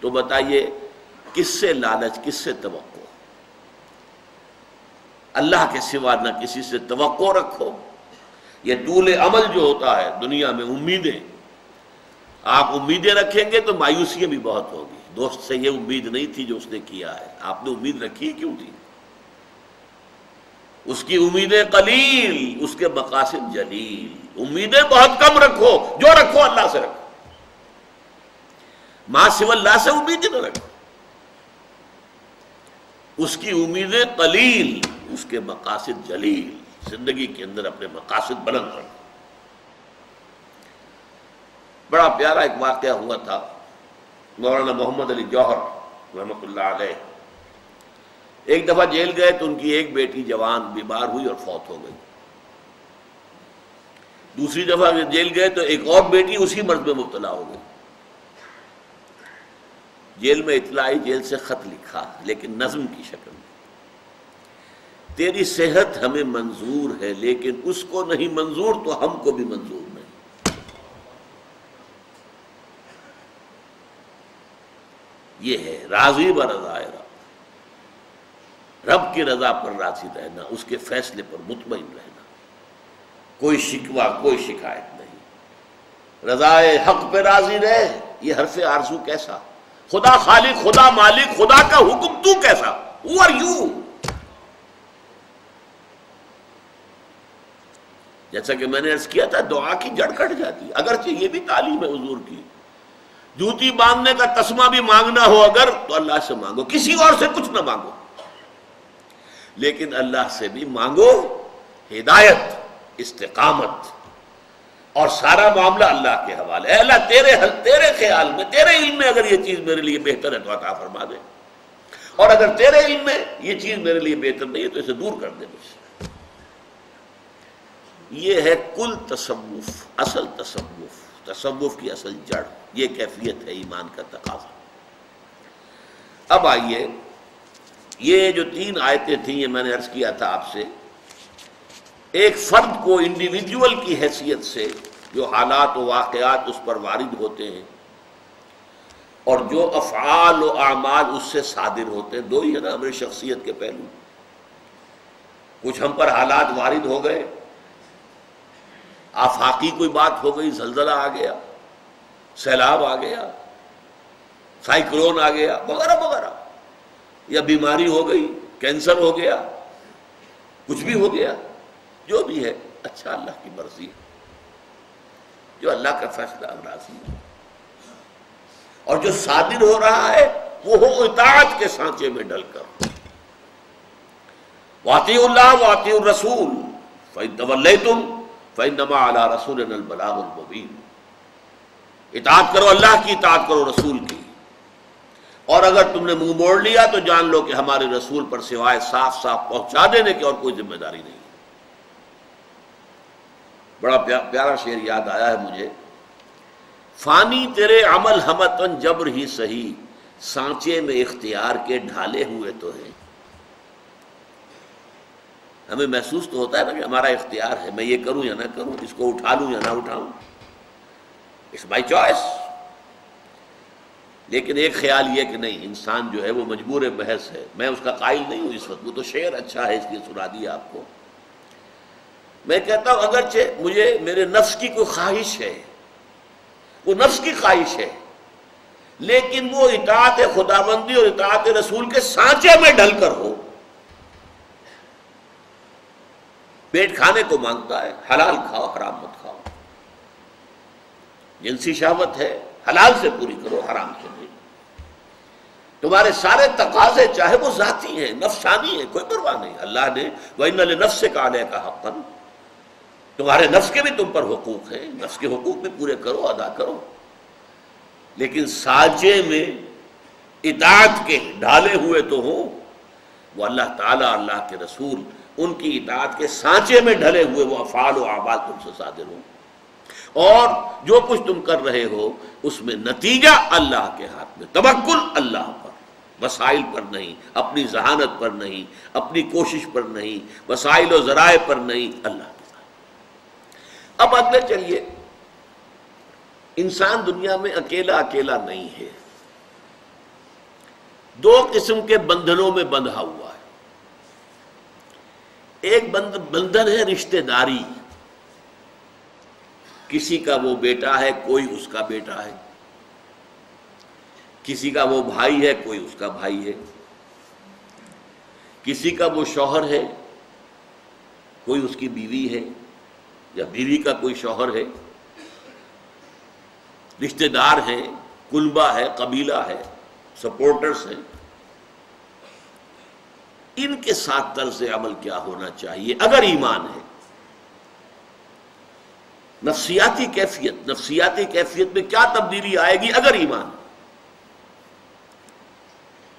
تو بتائیے کس سے لالچ، کس سے توقع؟ اللہ کے سوا نہ کسی سے توقع رکھو۔ یہ طول عمل جو ہوتا ہے دنیا میں، امیدیں، آپ امیدیں رکھیں گے تو مایوسیاں بھی بہت ہوگی۔ دوست سے یہ امید نہیں تھی جو اس نے کیا ہے، آپ نے امید رکھی کیوں تھی؟ اس کی امیدیں قلیل، اس کے مقاصد جلیل۔ امیدیں بہت کم رکھو، جو رکھو اللہ سے رکھو، ماں سوى اللہ سے امید نہ رکھو۔ اس کی امیدیں قلیل، اس کے مقاصد جلیل۔ زندگی کے اندر اپنے مقاصد بلند کرنا۔ بڑا پیارا ایک واقعہ ہوا تھا، مولانا محمد علی جوہر رحمۃ اللہ علیہ ایک دفعہ جیل گئے تو ان کی ایک بیٹی جوان بیمار ہوئی اور فوت ہو گئی۔ دوسری دفعہ جیل گئے تو ایک اور بیٹی اسی مرض میں مبتلا ہو گئی۔ جیل میں اطلاع آئی، جیل سے خط لکھا لیکن نظم کی شکل میں، تیری صحت ہمیں منظور ہے لیکن اس کو نہیں منظور تو ہم کو بھی منظور نہیں۔ یہ ہے راضی برضائے رب، رب کی رضا پر راضی رہنا، اس کے فیصلے پر مطمئن رہنا، کوئی شکوہ کوئی شکایت نہیں، رضائے حق پہ راضی رہے۔ یہ حرف آرزو کیسا؟ خدا خالق، خدا مالک، خدا کا حکم تو کیسا؟ Who are you؟ جیسا کہ میں نے عرض کیا تھا، دعا کی جڑ کٹ جاتی ہے، اگرچہ یہ بھی تعلیم ہے حضور کی، جوتی باندھنے کا تسمہ بھی مانگنا ہو اگر تو اللہ سے مانگو، کسی اور سے کچھ نہ مانگو، لیکن اللہ سے بھی مانگو ہدایت، استقامت، اور سارا معاملہ اللہ کے حوالے۔ اے اللہ تیرے خیال میں، تیرے علم میں اگر یہ چیز میرے لیے بہتر ہے تو عطا فرما دے، اور اگر تیرے علم میں یہ چیز میرے لیے بہتر نہیں ہے تو اسے دور کر دے مجھ سے۔ یہ ہے کل تصوف، اصل تصوف، تصوف کی اصل جڑ، یہ کیفیت ہے ایمان کا تقاضا۔ اب آئیے، یہ جو 3 آیتیں تھیں یہ میں نے عرض کیا تھا آپ سے، ایک فرد کو انڈیویجول کی حیثیت سے جو حالات و واقعات اس پر وارد ہوتے ہیں اور جو افعال و اعمال اس سے صادر ہوتے ہیں، دو ہی ہے نا ہماری شخصیت کے پہلو۔ کچھ ہم پر حالات وارد ہو گئے، آفاقی کوئی بات ہو گئی، زلزلہ آ گیا، سیلاب آ گیا، سائیکلون آ گیا، وغیرہ وغیرہ، یا بیماری ہو گئی، کینسر ہو گیا، کچھ بھی ہو گیا، جو بھی ہے اچھا اللہ کی مرضی ہے، جو اللہ کا فیصلہ راضی ہے، اور جو صادر ہو رہا ہے وہ ہو اطاعت کے سانچے میں ڈل کر، وَأَطِیعُوا اللَّهَ وَأَطِیعُوا الرَّسُولَ فَإِن تَوَلَّیْتُمْ فَإِنَّمَا عَلَىٰ رَسُولِنَا الْبَلَاغُ الْمُبِینُ۔ اطاعت کرو، اللہ کی اطاعت کرو، رسول کی، اور اگر تم نے منہ موڑ لیا تو جان لو کہ ہمارے رسول پر سوائے صاف صاف پہنچا دینے کی اور کوئی ذمہ داری نہیں۔ بڑا پیارا شعر یاد آیا ہے مجھے، فانی تیرے عمل ہمتن جبر ہی سہی، سانچے میں اختیار کے ڈھالے ہوئے تو ہیں۔ ہمیں محسوس تو ہوتا ہے نا کہ ہمارا اختیار ہے، میں یہ کروں یا نہ کروں، اس کو اٹھا لوں یا نہ اٹھاؤں، اٹس مائی چوائس۔ لیکن ایک خیال یہ کہ نہیں، انسان جو ہے وہ مجبور بحث ہے، میں اس کا قائل نہیں ہوں اس وقت، وہ تو شعر اچھا ہے اس لیے سنا دیا آپ کو۔ میں کہتا ہوں اگرچہ مجھے میرے نفس کی کوئی خواہش ہے، وہ نفس کی خواہش ہے، لیکن وہ اطاعت خداوندی اور اطاعت رسول کے سانچے میں ڈھل کر ہو۔ پیٹ کھانے کو مانگتا ہے، حلال کھاؤ، حرام مت کھاؤ۔ جنسی شہوت ہے، حلال سے پوری کرو، حرام سے نہیں۔ تمہارے سارے تقاضے چاہے وہ ذاتی ہیں، نفسانی ہیں، کوئی پرواہ نہیں، اللہ نے وَإِنَّ لِنَفْسِكَ عَلَيْكَ حَقًّا، تمہارے نفس کے بھی تم پر حقوق ہیں، نفس کے حقوق بھی پورے کرو، ادا کرو، لیکن سانچے میں اطاعت کے ڈھالے ہوئے تو ہوں، وہ اللہ تعالیٰ، اللہ کے رسول، ان کی اطاعت کے سانچے میں ڈھلے ہوئے وہ افعال و اعمال تم سے صادر ہوں، اور جو کچھ تم کر رہے ہو اس میں نتیجہ اللہ کے ہاتھ میں، توکل اللہ پر، وسائل پر نہیں، اپنی ذہانت پر نہیں، اپنی کوشش پر نہیں، وسائل و ذرائع پر نہیں، اللہ کے ساتھ۔ اب اگلے چلیے، انسان دنیا میں اکیلا اکیلا نہیں ہے، دو قسم کے بندھنوں میں بندھا ہوا ہے۔ ایک بندھن ہے رشتہ داری، کسی کا وہ بیٹا ہے، کوئی اس کا بیٹا ہے، کسی کا وہ بھائی ہے، کوئی اس کا بھائی ہے، کسی کا وہ شوہر ہے، کوئی اس کی بیوی ہے، یا بیوی کا کوئی شوہر ہے، رشتہ دار ہیں، کلبہ ہے، قبیلہ ہے، سپورٹرز ہیں۔ ان کے ساتھ طرز عمل کیا ہونا چاہیے اگر ایمان ہے؟ نفسیاتی کیفیت میں کیا تبدیلی آئے گی اگر ایمان؟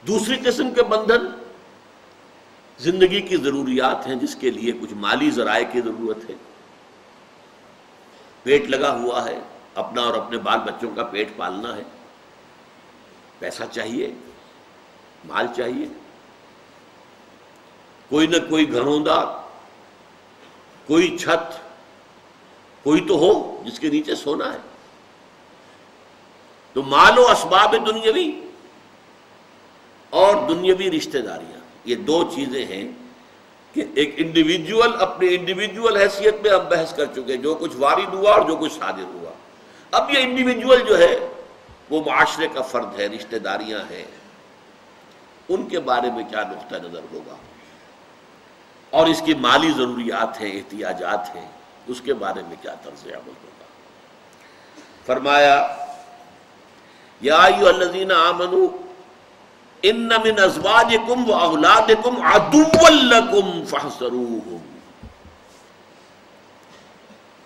دوسری قسم کے بندھن زندگی کی ضروریات ہیں، جس کے لیے کچھ مالی ذرائع کی ضرورت ہے، پیٹ لگا ہوا ہے، اپنا اور اپنے بال بچوں کا پیٹ پالنا ہے، پیسہ چاہیے، مال چاہیے، کوئی نہ کوئی گھروندہ، کوئی چھت، کوئی تو ہو جس کے نیچے سونا ہے۔ تو مال و اسباب دنیاوی اور دنیاوی رشتہ داریاں، یہ دو چیزیں ہیں کہ ایک انڈیویجول اپنے انڈیویجول حیثیت میں ہم بحث کر چکے، جو کچھ وارد ہوا اور جو کچھ صادر ہوا۔ اب یہ انڈیویجول جو ہے وہ معاشرے کا فرد ہے، رشتہ داریاں ہیں، ان کے بارے میں کیا نقطہ نظر ہوگا، اور اس کی مالی ضروریات ہیں، احتیاجات ہیں، اس کے بارے میں کیا طرز عمل ہوگا۔ فرمایا یا ایھا الذین آمنوا ان من ازواجکم واولادکم عدوا لکم فاحذروہم،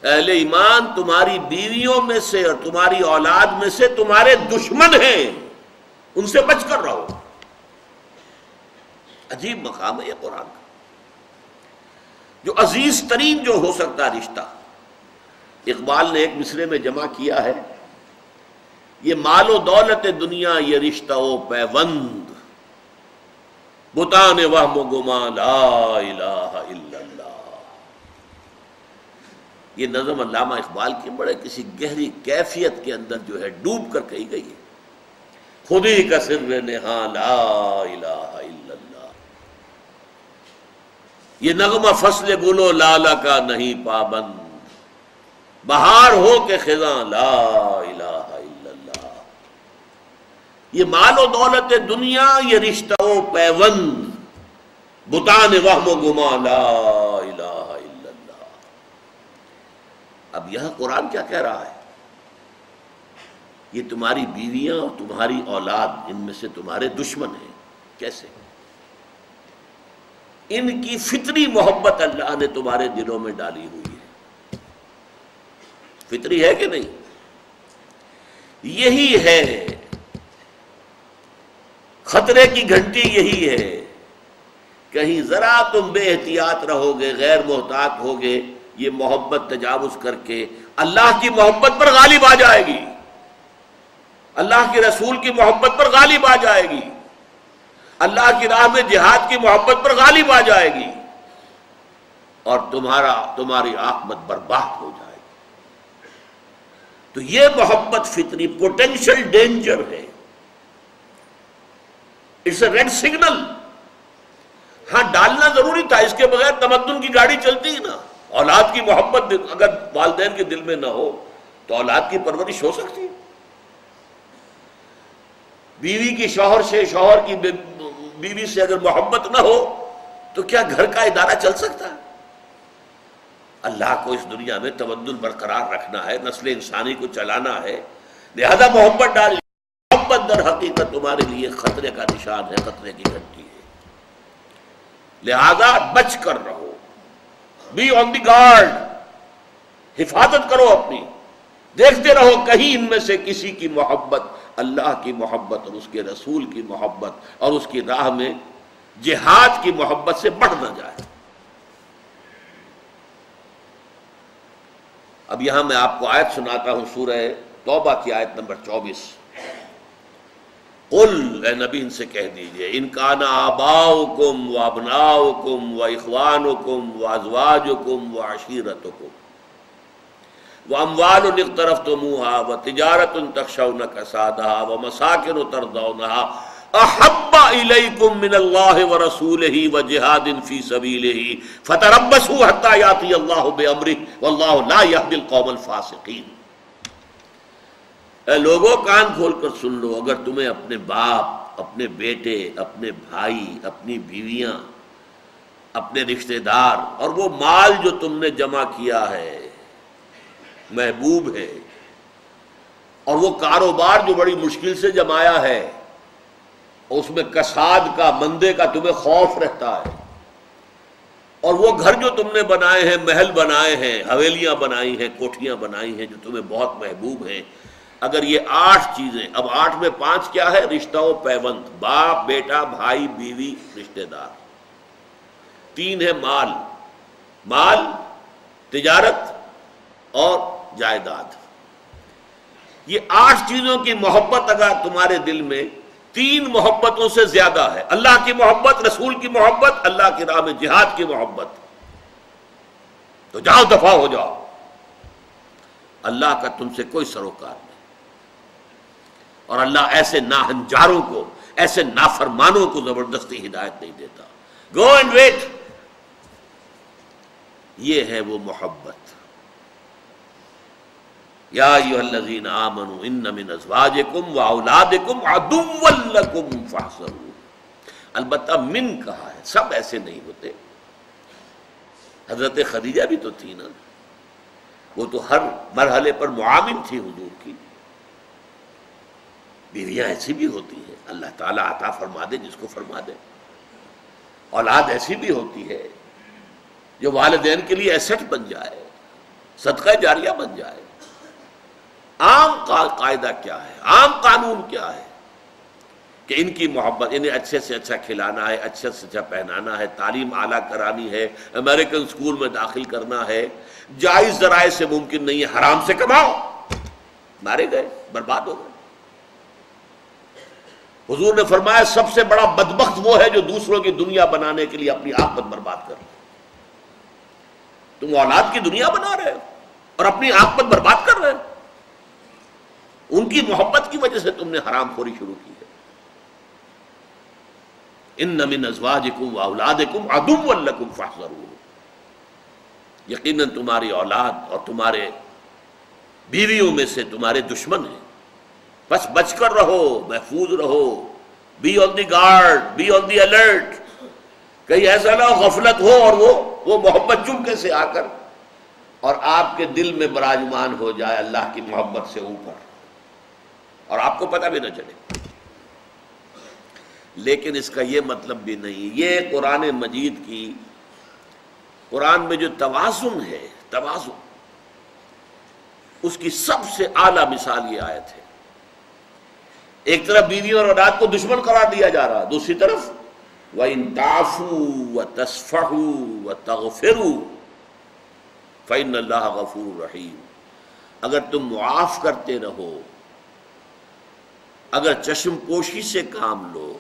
اہل ایمان تمہاری بیویوں میں سے اور تمہاری اولاد میں سے تمہارے دشمن ہیں، ان سے بچ کر رہو۔ عجیب مقام ہے یہ قرآن کا، جو عزیز ترین جو ہو سکتا رشتہ، اقبال نے ایک مصرے میں جمع کیا ہے، یہ مال و دولت دنیا یہ رشتہ و پیوند، بتان وہم و گماں لا الہ الا اللہ۔ یہ نظم علامہ اقبال کی بڑے کسی گہری کیفیت کے اندر جو ہے ڈوب کر کہی گئی ہے، خودی کا سر نہاں لا الہ الا اللہ۔ یہ نغمہ فصل گل و لالہ کا نہیں پابند، بہار ہو کے خزاں لا الہ الا اللہ۔ یہ مال و دولت دنیا یہ رشتہ و پیوند، بتان وہم و گماں لا الہ الا اللہ۔ اب یہاں قرآن کیا کہہ رہا ہے؟ یہ تمہاری بیویاں اور تمہاری اولاد ان میں سے تمہارے دشمن ہیں۔ کیسے؟ ان کی فطری محبت اللہ نے تمہارے دلوں میں ڈالی ہوئی ہے، فطری ہے کہ نہیں؟ یہی ہے خطرے کی گھنٹی، یہی ہے، کہیں ذرا تم بے احتیاط رہو گے، غیر محتاط ہوگے، یہ محبت تجاوز کر کے اللہ کی محبت پر غالب آ جائے گی، اللہ کے رسول کی محبت پر غالب آ جائے گی، اللہ کی راہ میں جہاد کی محبت پر غالب آ جائے گی، اور تمہاری عاقبت برباد ہو جائے گی۔ تو یہ محبت فطری پوٹینشل ڈینجر ہے، اٹس اے ریڈ سگنل۔ ہاں ڈالنا ضروری تھا، اس کے بغیر تمدن کی گاڑی چلتی ہی نہ۔ اولاد کی محبت اگر والدین کے دل میں نہ ہو تو اولاد کی پرورش ہو سکتی ہے؟ بیوی کی شوہر سے، شوہر کی بیوی سے اگر محبت نہ ہو تو کیا گھر کا ادارہ چل سکتا ہے؟ اللہ کو اس دنیا میں تمدن برقرار رکھنا ہے، نسل انسانی کو چلانا ہے، لہذا محبت ڈال۔ محبت در حقیقت تمہارے لیے خطرے کا نشان ہے، خطرے کی گھنٹی ہے، لہذا بچ کر رہو، بی آن دی گارڈ، حفاظت کرو اپنی، دیکھتے رہو کہیں ان میں سے کسی کی محبت اللہ کی محبت اور اس کے رسول کی محبت اور اس کی راہ میں جہاد کی محبت سے بڑھ نہ جائے۔ اب یہاں میں آپ کو آیت سناتا ہوں، سورہ توبہ کی آیت نمبر 24۔ قل، اے نبی ان سے کہہ دیجئے، ان کان آباؤکم و ابناؤکم و اخوانکم و ازواجکم و عشیرتکم واموال اقترفتموها وتجارۃ تخشون کسادها ومساکن ترضونها احب الیکم من اللہ ورسولہ وجہاد فی سبیلہ فتربصوا حتی یاتی اللہ بامرہ واللہ لا یہدی القوم الفاسقین۔ اے لوگوں کان کھول کر سن لو، اگر تمہیں اپنے باپ، اپنے بیٹے، اپنے بھائی، اپنی بیویاں، اپنے رشتہ دار اور وہ مال جو تم نے جمع کیا ہے محبوب ہے، اور وہ کاروبار جو بڑی مشکل سے جمایا ہے، اس میں کساد کا، مندے کا تمہیں خوف رہتا ہے، اور وہ گھر جو تم نے بنائے ہیں، محل بنائے ہیں، حویلیاں بنائی ہیں، کوٹھیاں بنائی ہیں جو تمہیں بہت محبوب ہیں، اگر یہ 8 چیزیں، اب 8 میں 5 کیا ہے؟ رشتہ و پیوند، باپ بیٹا بھائی بیوی رشتہ دار، 3 ہے مال، مال تجارت اور جائیداد، یہ 8 چیزوں کی محبت اگر تمہارے دل میں 3 محبتوں سے زیادہ ہے، اللہ کی محبت، رسول کی محبت، اللہ کی راہ میں جہاد کی محبت، تو جاؤ دفع ہو جاؤ، اللہ کا تم سے کوئی سروکار نہیں، اور اللہ ایسے ناہنجاروں کو، ایسے نافرمانوں کو زبردستی ہدایت نہیں دیتا. Go and wait. یہ ہے وہ محبت. یا ایھا الذین آمنوا ان من ازواجکم واولادکم عدوا لکم فاحذروہ. البتہ من کہا ہے، سب ایسے نہیں ہوتے. حضرت خدیجہ بھی تو تھی نا، وہ تو ہر مرحلے پر معاون تھی حضور کی. بیویاں ایسی بھی ہوتی ہیں، اللہ تعالیٰ عطا فرما دے جس کو فرما دے. اولاد ایسی بھی ہوتی ہے جو والدین کے لیے ایسٹ بن جائے، صدقہ جاریہ بن جائے. عام قاعدہ کیا ہے، عام قانون کیا ہے کہ ان کی محبت، انہیں اچھے سے اچھا کھلانا ہے، اچھے سے اچھا پہنانا ہے، تعلیم اعلیٰ کرانی ہے، امریکن اسکول میں داخل کرنا ہے. جائز ذرائع سے ممکن نہیں ہے، حرام سے کماؤ، مارے گئے، برباد ہو گئے. حضور نے فرمایا سب سے بڑا بدبخت وہ ہے جو دوسروں کی دنیا بنانے کے لیے اپنی آخرت برباد کر رہے. تم اولاد کی دنیا بنا رہے ہو اور اپنی آخرت برباد کر رہے ہو. ان کی محبت کی وجہ سے تم نے حرام خوری شروع کی ہے. ان من ازواجکم واولادکم عدوا لکم فاحذروہ. یقیناً تمہاری اولاد اور تمہارے بیویوں میں سے تمہارے دشمن ہیں، بس بچ کر رہو، محفوظ رہو. Be on the guard, be on the alert. کہیں ایسا نہ ہو غفلت ہو اور وہ محبت چمکے سے آ کر اور آپ کے دل میں براجمان ہو جائے اللہ کی محبت سے اوپر، اور آپ کو پتہ بھی نہ چلے. لیکن اس کا یہ مطلب بھی نہیں. یہ قرآن مجید کی، قرآن میں جو توازن ہے، توازن، اس کی سب سے اعلیٰ مثال یہ آیت ہے. ایک طرف بیوی اور اولاد کو دشمن قرار دیا جا رہا، دوسری طرف وَإِن تَعْفُوا وَتَصْفَحُوا وَتَغْفِرُوا فَإِنَّ اللَّهَ غَفُورٌ رَحِيمٌ. اگر تم معاف کرتے رہو، اگر چشم پوشی سے کام لو،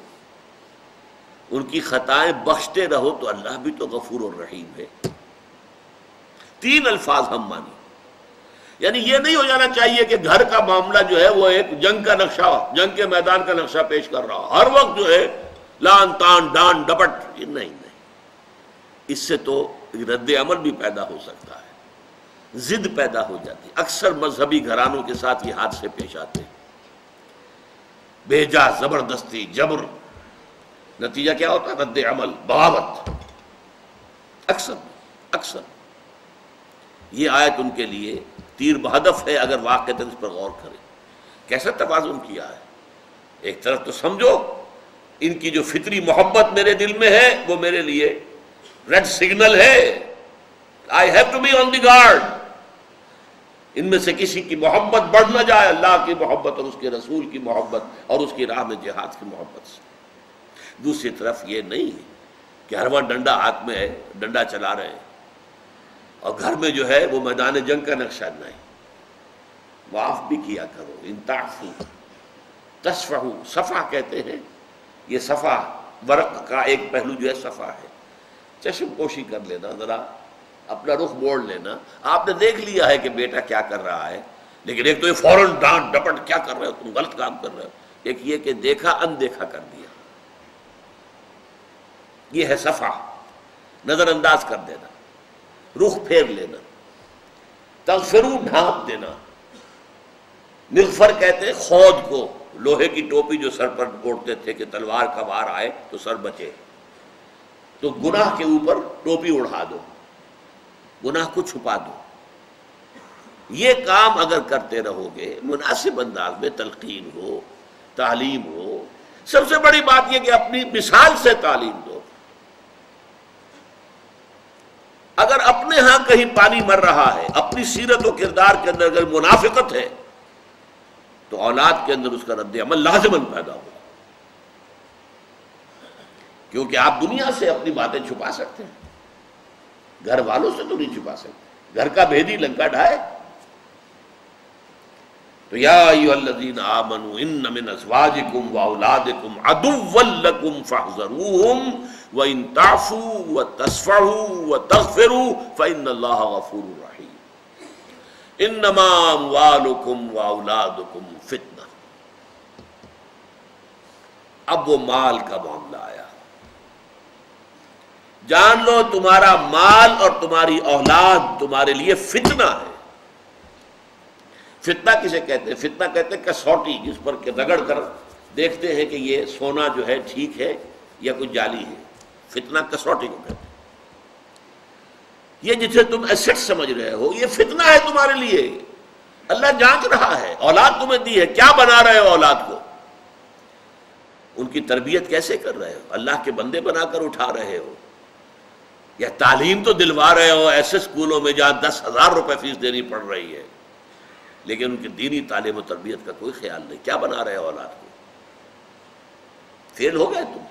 ان کی خطائیں بخشتے رہو، تو اللہ بھی تو غفور الرحیم ہے. 3 الفاظ ہم مانی. یعنی یہ نہیں ہو جانا چاہیے کہ گھر کا معاملہ جو ہے وہ ایک جنگ کا نقشہ، جنگ کے میدان کا نقشہ پیش کر رہا ہر وقت جو ہے لان تان ڈان ڈپٹ. یہ نہیں. اس سے تو رد عمل بھی پیدا ہو سکتا ہے، ضد پیدا ہو جاتی. اکثر مذہبی گھرانوں کے ساتھ یہ حادثے پیش آتے ہیں، بھیجا، زبردستی، جبر. نتیجہ کیا ہوتا ہے؟ رد عمل، بغاوت. اکثر یہ آیت ان کے لیے تیر بہدف ہے اگر واقعتاً اس پر غور کریں. کیسا توازن کیا ہے. ایک طرف تو سمجھو ان کی جو فطری محبت میرے دل میں ہے وہ میرے لیے ریڈ سگنل ہے. I have to be on the guard. ان میں سے کسی کی محبت بڑھ نہ جائے اللہ کی محبت اور اس کے رسول کی محبت اور اس کی راہ میں جہاد کی محبت سے. دوسری طرف یہ نہیں کہ ہر وقت ڈنڈا ہاتھ میں ہے، ڈنڈا چلا رہے ہیں، اور گھر میں جو ہے وہ میدان جنگ کا نقشہ نہیں. معاف بھی کیا کرو. ان تعفوا تصفحوا، صفح کہتے ہیں. یہ صفح ورق کا ایک پہلو جو ہے صفح ہے. چشم پوشی کر لینا، ذرا اپنا رخ موڑ لینا. آپ نے دیکھ لیا ہے کہ بیٹا کیا کر رہا ہے، لیکن ایک تو یہ فوراً ڈانٹ ڈپٹ کیا کر رہے ہو، تم غلط کام کر رہے ہو. ایک یہ کہ دیکھا اندیکھا کر دیا، یہ ہے صفح. نظر انداز کر دینا، رخ پھیر لینا. تغفروا، ڈھانپ دینا. مغفر کہتے ہیں خود کو، لوہے کی ٹوپی جو سر پر اوڑھتے تھے کہ تلوار کا وار آئے تو سر بچے. تو گناہ کے اوپر ٹوپی اڑا دو، گناہ کو چھپا دو. یہ کام اگر کرتے رہو گے، مناسب انداز میں تلقین ہو، تعلیم ہو، سب سے بڑی بات یہ کہ اپنی مثال سے تعلیم دو. اگر اپنے ہاں کہیں پانی مر رہا ہے، اپنی سیرت و کردار کے اندر اگر منافقت ہے، تو اولاد کے اندر اس کا رد عمل لازماً پیدا ہوگا. کیونکہ آپ دنیا سے اپنی باتیں چھپا سکتے ہیں، گھر والوں سے تو نہیں چھپا سکتے. گھر کا بھیدی لنکا ڈھائے. تو یا ایھا الذین آمنوا ان من ازواجکم واولادکم عدوا لکم فاحذروہم وان تعفوا وتصفحوا وتغفروا فان اللہ غفور رحیم. انما اموالکم واولادکم فتنہ. اب وہ مال کا معاملہ آیا. جان لو تمہارا مال اور تمہاری اولاد تمہارے لیے فتنہ ہے. فتنہ کسے کہتے ہیں؟ فتنہ کہتے ہیں کسوٹی، جس پر کہ رگڑ کر دیکھتے ہیں کہ یہ سونا جو ہے ٹھیک ہے یا کچھ جعلی ہے. فتنہ کسوٹی کو کہتے ہیں. یہ جسے تم ایسٹ سمجھ رہے ہو، یہ فتنہ ہے تمہارے لیے. اللہ جانچ رہا ہے. اولاد تمہیں دی ہے، کیا بنا رہے ہو اولاد کو؟ ان کی تربیت کیسے کر رہے ہو؟ اللہ کے بندے بنا کر اٹھا رہے ہو، یا تعلیم تو دلوا رہے ہو ایسے اسکولوں میں جہاں 10,000 روپے فیس دینی پڑ رہی ہے، لیکن ان کی دینی تعلیم و تربیت کا کوئی خیال نہیں. کیا بنا رہے ہو اولاد کو؟ فیل ہو گئے تم.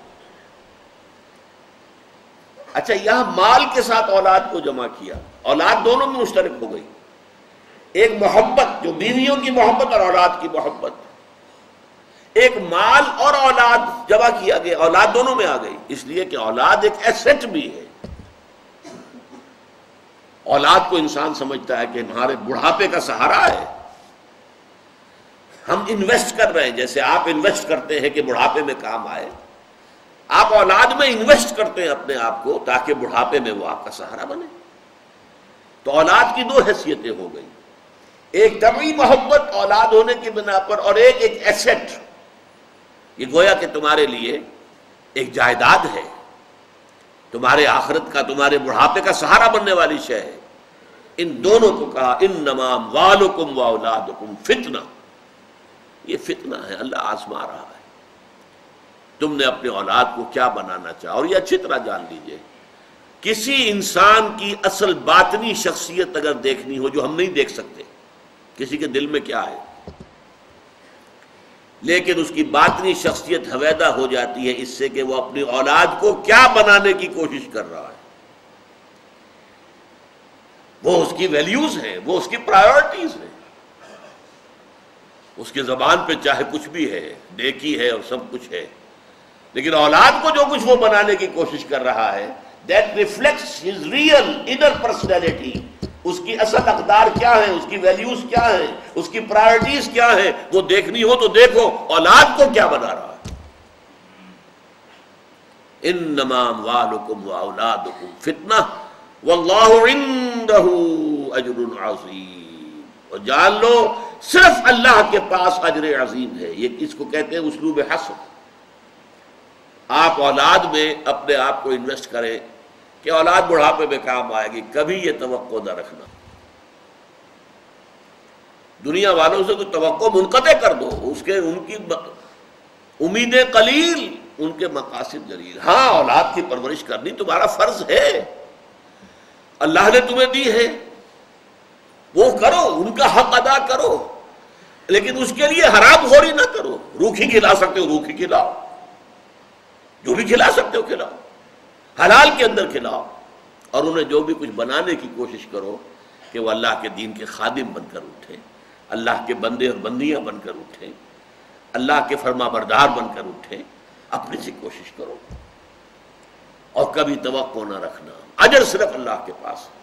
اچھا، یہاں مال کے ساتھ اولاد کو جمع کیا. اولاد دونوں میں مشترک ہو گئی. ایک محبت جو بیویوں کی محبت اور اولاد کی محبت، ایک مال اور اولاد جمع کیا گیا. اولاد دونوں میں آ گئی، اس لیے کہ اولاد ایک ایسٹ بھی ہے. اولاد کو انسان سمجھتا ہے کہ ہمارے بڑھاپے کا سہارا ہے. ہم انویسٹ کر رہے ہیں، جیسے آپ انویسٹ کرتے ہیں کہ بڑھاپے میں کام آئے. آپ اولاد میں انویسٹ کرتے ہیں اپنے آپ کو تاکہ بڑھاپے میں وہ آپ کا سہارا بنے. تو اولاد کی دو حیثیتیں ہو گئی، ایک طبعی محبت اولاد ہونے کی بنا پر، اور ایک ایسٹ. یہ گویا کہ تمہارے لیے ایک جائیداد ہے، تمہارے آخرت کا، تمہارے بڑھاپے کا سہارا بننے والی شے ہے. ان دونوں کو کہا انما اموالکم واولادکم فتنہ. یہ فتنہ ہے، اللہ آزما رہا ہے. تم نے اپنے اولاد کو کیا بنانا چاہا. اور یہ اچھی طرح جان لیجئے، کسی انسان کی اصل باطنی شخصیت اگر دیکھنی ہو جو ہم نہیں دیکھ سکتے، کسی کے دل میں کیا ہے، لیکن اس کی باطنی شخصیت حویدہ ہو جاتی ہے اس سے کہ وہ اپنی اولاد کو کیا بنانے کی کوشش کر رہا ہے. وہ اس کی ویلیوز ہیں، وہ اس کی پرائیورٹیز ہیں. اس کے زبان پہ چاہے کچھ بھی ہے، نیکی ہے اور سب کچھ ہے، لیکن اولاد کو جو کچھ وہ بنانے کی کوشش کر رہا ہے، that reflects his real inner personality. اس کی اصل اقدار کیا ہے، اس کی ویلیوز کیا ہیں، اس کی پرائرٹیز کیا ہیں، وہ دیکھنی ہو تو دیکھو اولاد کو کیا بنا رہا ہے. انما اموالکم واولادکم فتنہ واللہ عندہ اجر عظیم. اور جان لو صرف اللہ کے پاس اجر عظیم ہے. یہ اس کو کہتے ہیں اسلوب حصر. آپ اولاد میں اپنے آپ کو انویسٹ کریں کہ اولاد بڑھاپے میں کام آئے گی، کبھی یہ توقع نہ رکھنا. دنیا والوں سے تو توقع منقطع کر دو، ان کی امیدیں قلیل، ان کے مقاصد جلیل. ہاں، اولاد کی پرورش کرنی تمہارا فرض ہے، اللہ نے تمہیں دی ہے، وہ کرو، ان کا حق ادا کرو، لیکن اس کے لیے حرام خوری نہ کرو. روکھی کھلا سکتے ہو روکھی کھلاؤ، جو بھی کھلا سکتے ہو کھلاؤ، حلال کے اندر کھلاؤ. اور انہیں جو بھی کچھ بنانے کی کوشش کرو کہ وہ اللہ کے دین کے خادم بن کر اٹھے، اللہ کے بندے اور بندیاں بن کر اٹھے، اللہ کے فرما بردار بن کر اٹھے. اپنی سی کوشش کرو اور کبھی توقع نہ رکھنا. اجر صرف اللہ کے پاس ہے،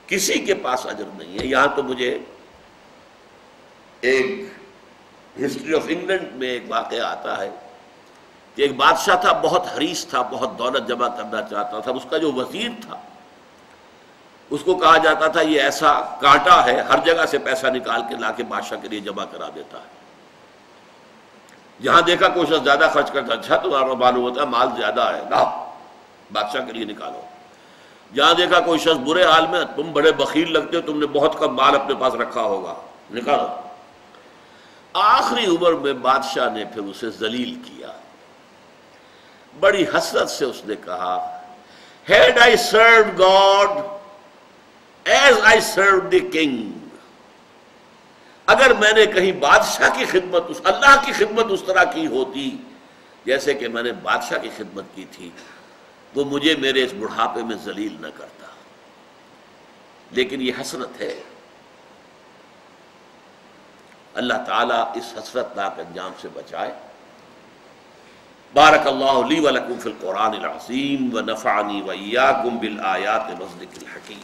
کسی کے پاس اجر نہیں ہے. یہاں تو مجھے ایک ہسٹری آف انگلینڈ میں ایک واقعہ آتا ہے کہ ایک بادشاہ تھا، بہت حریص تھا، بہت دولت جمع کرنا چاہتا تھا. اس کا جو وزیر تھا، اس کو کہا جاتا تھا یہ ایسا کانٹا ہے، ہر جگہ سے پیسہ نکال کے لا کے بادشاہ کے لیے جمع کرا دیتا ہے. جہاں دیکھا کوئی شخص زیادہ خرچ کرتا، اچھا تمہارا معلوم ہوتا ہے مال زیادہ ہے، لاؤ بادشاہ کے لیے نکالو. جہاں دیکھا کوئی شخص برے حال میں، تم بڑے بخیل لگتے ہو، تم نے بہت کم مال اپنے پاس رکھا ہوگا، نکالو. آخری عمر میں بادشاہ نے پھر اسے ذلیل کیا. بڑی حسرت سے اس نے کہا had I served God as I served the king. اگر میں نے کہیں بادشاہ کی خدمت اللہ کی خدمت اس طرح کی ہوتی جیسے کہ میں نے بادشاہ کی خدمت کی تھی وہ مجھے میرے اس بڑھاپے میں ذلیل نہ کرتا. لیکن یہ حسرت ہے. اللہ تعالیٰ اس حسرتناک انجام سے بچائے. بارک اللہ لی ولکم فی القرآن العظیم ونفعنی وإیاکم بالآیات والذکر الحکیم.